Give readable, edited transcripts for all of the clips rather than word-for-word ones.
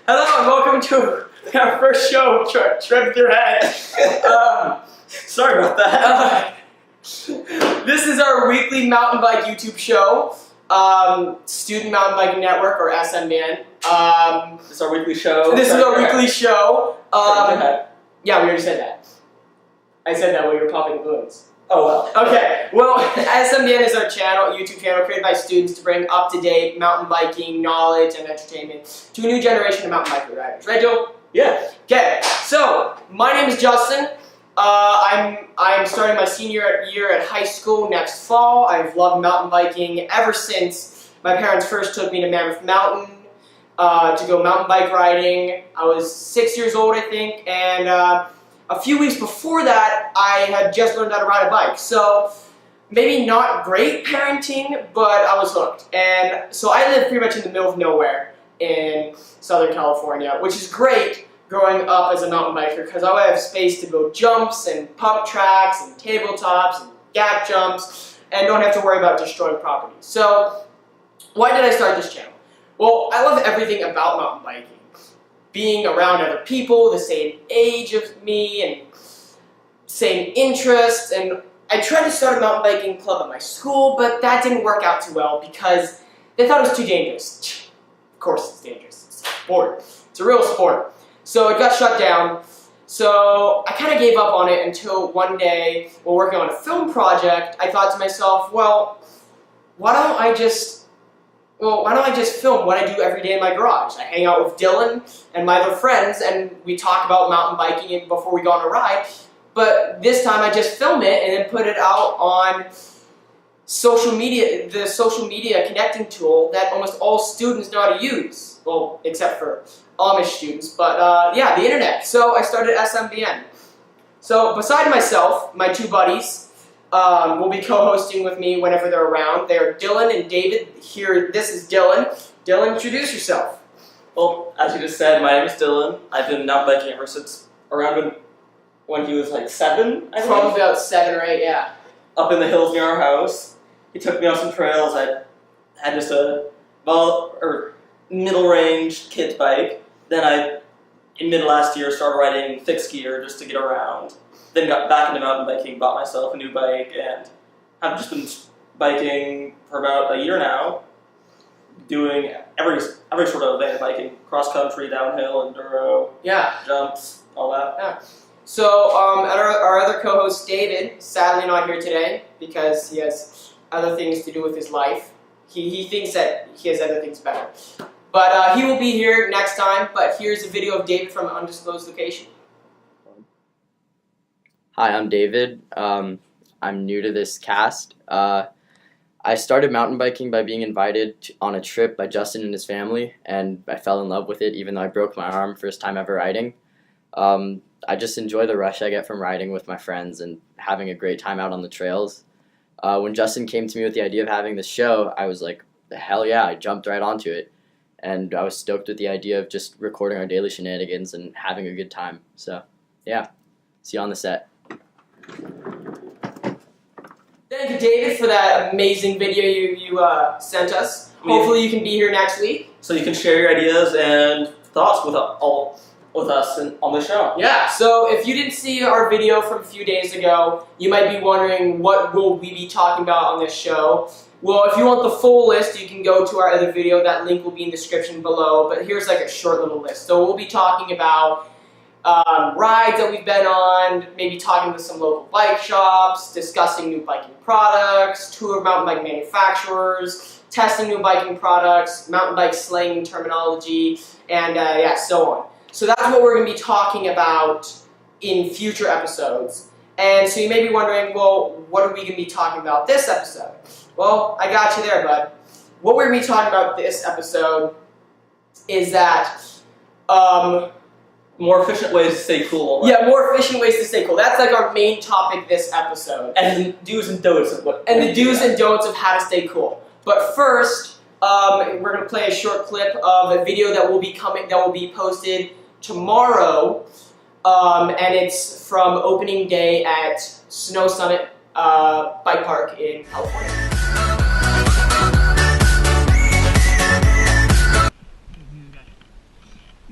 Hello and welcome to our first show, Trip Through Head. Sorry about that. This is our weekly mountain bike YouTube show, Student Mountain Biking Network, or SMBN. This is our weekly show. This is our weekly show. Yeah, we already said that. I said that while you were popping balloons. Oh well. Okay, well, SMBN is our channel, YouTube channel created by students to bring up-to-date mountain biking knowledge and entertainment to a new generation of mountain biker riders. Right, Joe? Yeah. Okay, so my name is Justin. I'm starting my senior year at high school next fall. I've loved mountain biking ever since my parents first took me to Mammoth Mountain to go mountain bike riding. I was 6 years old, I think, and a few weeks before that, I had just learned how to ride a bike. So maybe not great parenting, but I was hooked. And so I live pretty much in the middle of nowhere in Southern California, which is great growing up as a mountain biker because I have space to build jumps and pump tracks and tabletops and gap jumps and don't have to worry about destroying property. So why did I start this channel? Well, I love everything about mountain biking. Being around other people the same age of me and same interests, and I tried to start a mountain biking club at my school, but that didn't work out too well because they thought it was too dangerous. Of course it's dangerous, it's a sport, it's a real sport. So it got shut down, so I kind of gave up on it until one day, while working on a film project, I thought to myself, well, why don't I just film what I do every day in my garage? I hang out with Dylan and my other friends, and we talk about mountain biking before we go on a ride. But this time I just film it and then put it out on social media, the social media connecting tool that almost all students know how to use. Well, except for Amish students, but yeah, the internet. So I started SMBN. So beside myself, my two buddies will be co-hosting with me whenever they're around. They're Dylan and David. Here, this is Dylan. Dylan, introduce yourself. Well, as you just said, my name is Dylan. I've been mountain biking ever since around when he was like 7, I think. Probably about 7 or 8, yeah. Up in the hills near our house. He took me on some trails. I had just a middle-range kid's bike. Then in mid-last year, started riding fixed gear just to get around. Then got back into mountain biking, bought myself a new bike, and I've just been biking for about a year now, doing every sort of event biking, cross-country, downhill, enduro, jumps, all that. Yeah. So our other co-host, David, sadly not here today because he has other things to do with his life. He thinks that he has other things better. But he will be here next time, but here's a video of David from an undisclosed location. Hi, I'm David. I'm new to this cast. I started mountain biking by being invited on a trip by Justin and his family, and I fell in love with it even though I broke my arm first time ever riding. I just enjoy the rush I get from riding with my friends and having a great time out on the trails. When Justin came to me with the idea of having this show, I was like, hell yeah, I jumped right onto it. And I was stoked with the idea of just recording our daily shenanigans and having a good time. So, yeah, see you on the set. Thank you, David, for that amazing video you sent us. Hopefully you can be here next week. So you can share your ideas and thoughts with us on the show. Yeah, so if you didn't see our video from a few days ago, you might be wondering what will we be talking about on this show. Well, if you want the full list, you can go to our other video. That link will be in the description below, but here's like a short little list. So we'll be talking about rides that we've been on, maybe talking to some local bike shops, discussing new biking products, tour of mountain bike manufacturers, testing new biking products, mountain bike slang terminology, and yeah, so on. So that's what we're going to be talking about in future episodes. And so you may be wondering, well, what are we going to be talking about this episode? Well, I got you there, bud. What we're going to be talking about this episode is that more efficient ways to stay cool. Right? Yeah, more efficient ways to stay cool. That's like our main topic this episode. And the do's and don'ts of what. And the do's and don'ts of how to stay cool. But first, we're going to play a short clip of a video that will be posted tomorrow, and it's from opening day at Snow Summit Bike Park in California.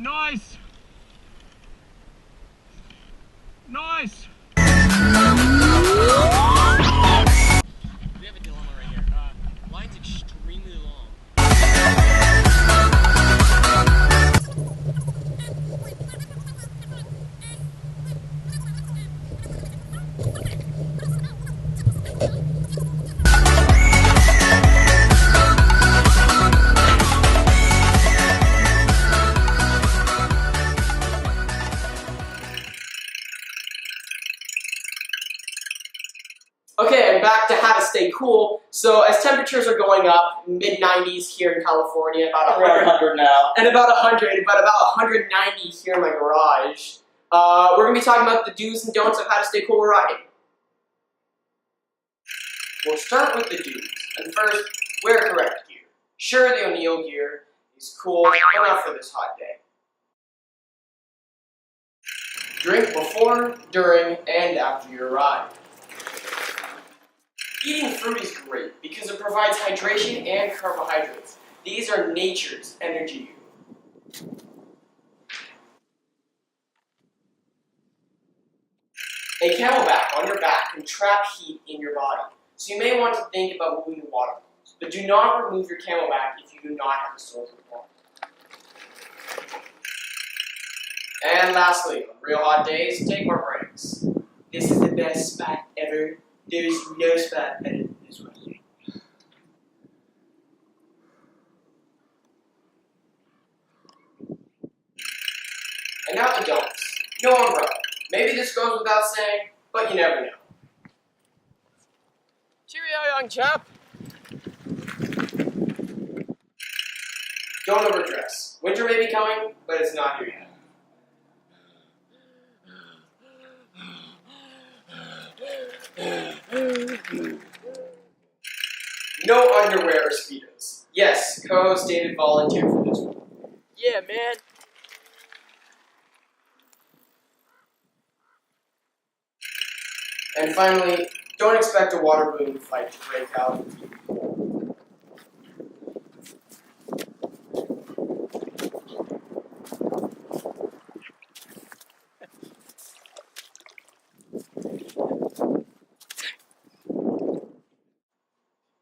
Nice! Nice! We have a dilemma right here. Line's extremely long. Okay, I'm back to how to stay cool. So as temperatures are going up, mid-90s here in California, about We're 100, 100 now. and about 190 here in my garage. We're going to be talking about the do's and don'ts of how to stay cool while riding. We'll start with the do's. And first, wear correct gear. Sure, the O'Neill gear is cool, but not for this hot day. Drink before, during, and after your ride. Eating fruit is great because it provides hydration and carbohydrates. These are nature's energy. A camelback on your back can trap heat in your body, so you may want to think about moving to water. But do not remove your camelback if you do not have a source of water. And lastly, on real hot days, take more breaks. This is the best spot ever. There is no spot better than this one. And now the don'ts. No umbrella. Maybe this goes without saying, but you never know. Cheerio, young chap! Don't overdress. Winter may be coming, but it's not here yet. No underwear or speedos. Yes, co-host David volunteered for this one. Yeah, man. And finally, don't expect a water balloon fight to break out.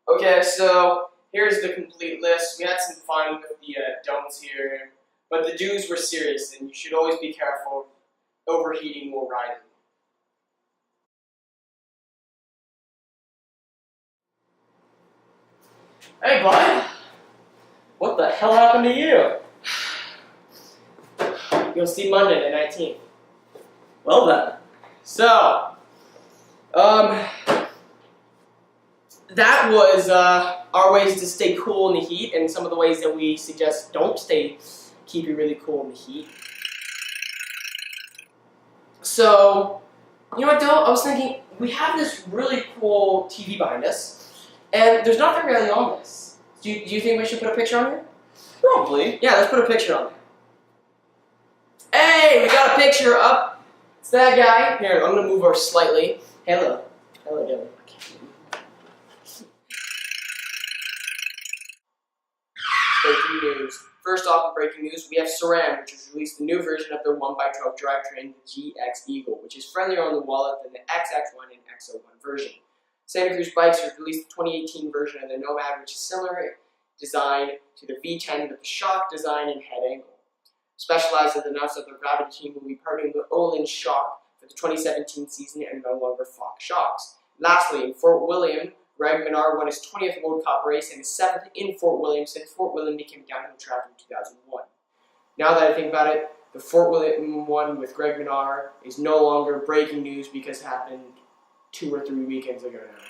Okay, so here's the complete list. We had some fun with the don'ts here, but the do's were serious, and you should always be careful overheating while riding. Hey, bud. What the hell happened to you? You'll see Monday the 19th. Well then. So, that was our ways to stay cool in the heat, and some of the ways that we suggest don't keep you really cool in the heat. So, you know what though? I was thinking, we have this really cool TV behind us, and there's nothing really on this. Do you think we should put a picture on here? Probably. Yeah, let's put a picture on there. Hey, we got a picture up. It's that guy. Here, I'm gonna move her slightly. Hello. Hello, Dylan. Breaking news. First off, in breaking news, we have Saran, which has released the new version of their 1x12 drivetrain, the GX Eagle, which is friendlier on the wallet than the XX1 and XO1 version. Santa Cruz Bikes has released the 2018 version of the Nomad, which is similar design to the V10 with the shock design and head angle. Specialized has announced that the Gravity team will be partnering with Olin Shock for the 2017 season and no longer Fox Shocks. Lastly, in Fort William, Greg Menard won his 20th World Cup race and his 7th in Fort William since Fort William became downhill track in 2001. Now that I think about it, the Fort William one with Greg Menard is no longer breaking news because it happened 2 or 3 weekends ago now.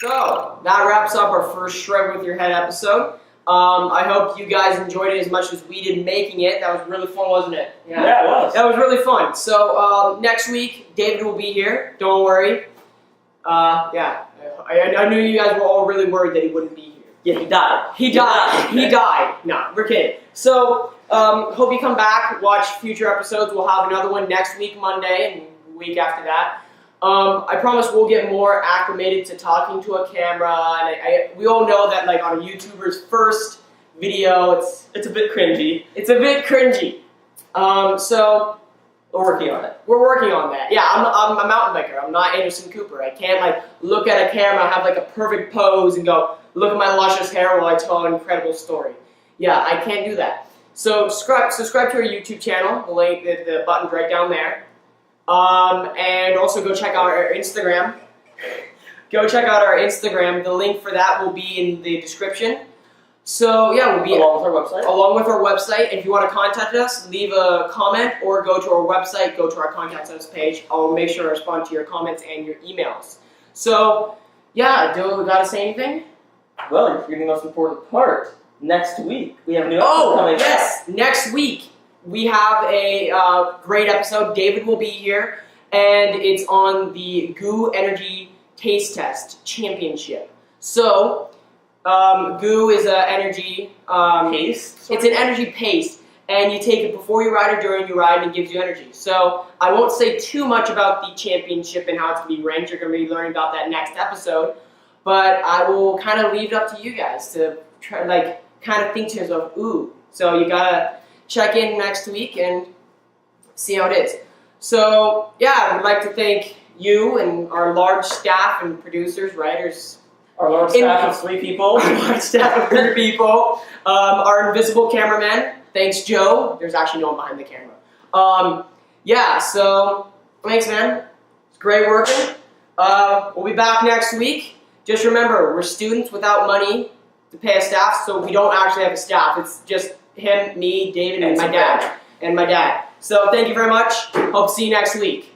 So, that wraps up our first Shred with Your Head episode. I hope you guys enjoyed it as much as we did making it. That was really fun, wasn't it? Yeah, it was. That was really fun. So, next week, David will be here. Don't worry. I knew you guys were all really worried that he wouldn't be here. Yeah, he died. He died. He died. No, we're kidding. So, hope you come back, watch future episodes. We'll have another one next week, Monday, and the week after that. I promise we'll get more acclimated to talking to a camera, and we all know that like on a YouTuber's first video, it's It's a bit cringy. a bit cringy. So We're working on it. we're working on that. Yeah, I'm a mountain biker. I'm not Anderson Cooper. I can't like look at a camera, have like a perfect pose, and go look at my luscious hair while I tell an incredible story. Yeah, I can't do that. So subscribe to our YouTube channel. The link, the button's right down there. And also go check out our Instagram. Go check out our Instagram. The link for that will be in the description. So yeah, we'll be Along with our website. along with our website. If you want to contact us, leave a comment or go to our website, go to our contact us page. I'll make sure to respond to your comments and your emails. So yeah, do we gotta say anything? Well, you're forgetting the most important part. Next week, we have a new episode coming. Yes, next week we have a great episode. David will be here, and it's on the Goo Energy Taste Test Championship. So, Goo is an energy Paste? It's an energy paste, and you take it before you ride or during you ride, and it gives you energy. So I won't say too much about the championship and how it's going to be ranked. You're going to be learning about that next episode, but I will kind of leave it up to you guys to try, like, kind of think to yourself, ooh. So you gotta check in next week and see how it is. So yeah, I would like to thank you and our large staff and producers, writers. Our large staff of 3 people. Our large staff of 3 people. Our invisible cameraman. Thanks, Joe. There's actually no one behind the camera. Yeah, so thanks, man. It's great working. We'll be back next week. Just remember, we're students without money to pay a staff, so we don't actually have a staff. It's just him, me, David, and my dad. So thank you very much. Hope to see you next week.